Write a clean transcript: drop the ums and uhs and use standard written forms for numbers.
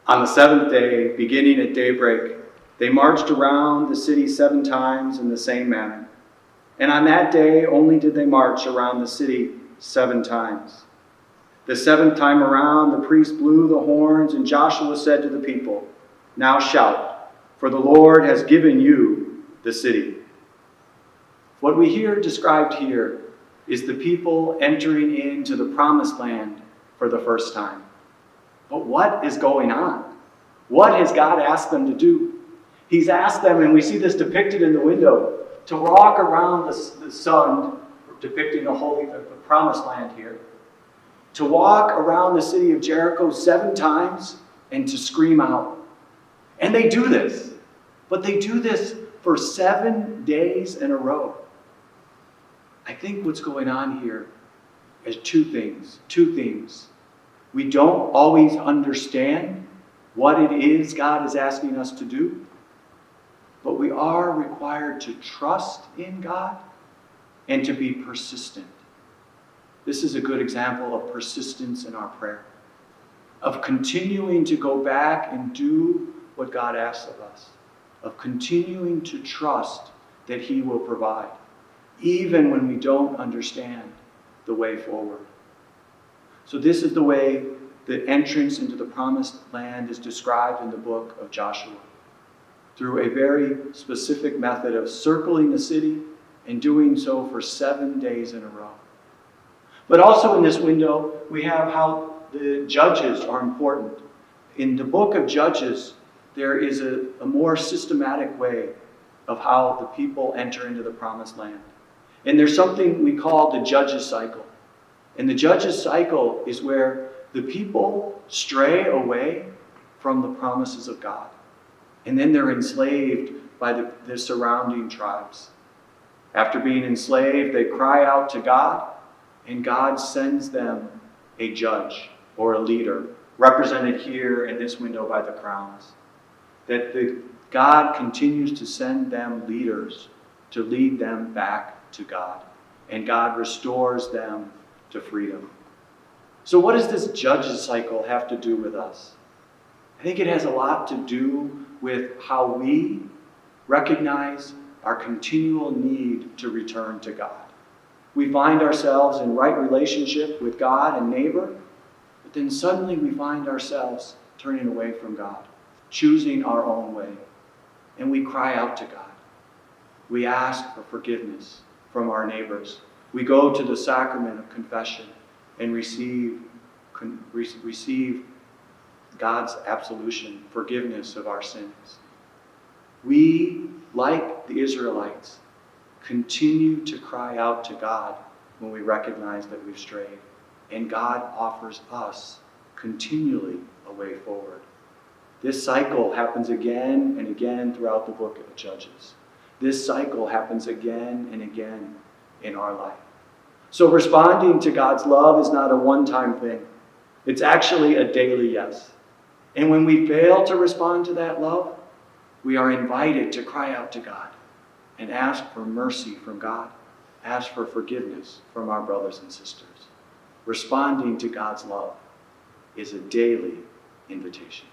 On the seventh day, beginning at daybreak, they marched around the city 7 times in the same manner. And on that day only did they march around the city 7 times. The 7th time around, the priest blew the horns, and Joshua said to the people, "Now shout, for the Lord has given you the city." What we hear described here is the people entering into the promised land for the first time. But what is going on? What has God asked them to do? He's asked them, and we see this depicted in the window, to walk around the sun, depicting the promised land here, to walk around the city of Jericho 7 times and to scream out. And they do this, but they do this for 7 days in a row. I think what's going on here is two things. We don't always understand what it is God is asking us to do, but we are required to trust in God and to be persistent. This is a good example of persistence in our prayer, of continuing to go back and do what God asks of us, of continuing to trust that He will provide, even when we don't understand the way forward. So this is the way the entrance into the promised land is described in the book of Joshua, through a very specific method of circling the city and doing so for 7 days in a row. But also in this window, we have how the judges are important. In the book of Judges, there is a more systematic way of how the people enter into the promised land. And there's something we call the judges cycle. And the judges cycle is where the people stray away from the promises of God. And then they're enslaved by the surrounding tribes. After being enslaved, they cry out to God, and God sends them a judge or a leader, represented here in this window by the crowns. God continues to send them leaders to lead them back to God. And God restores them to freedom. So what does this judges cycle have to do with us? I think it has a lot to do with how we recognize our continual need to return to God. We find ourselves in right relationship with God and neighbor, but then suddenly we find ourselves turning away from God, choosing our own way. And we cry out to God. We ask for forgiveness from our neighbors. We go to the sacrament of confession and receive God's absolution, forgiveness of our sins. We, like the Israelites, continue to cry out to God when we recognize that we've strayed. And God offers us continually a way forward. This cycle happens again and again throughout the book of Judges. This cycle happens again and again in our life. So responding to God's love is not a one-time thing. It's actually a daily yes. And when we fail to respond to that love, we are invited to cry out to God and ask for mercy from God, ask for forgiveness from our brothers and sisters. Responding to God's love is a daily invitation.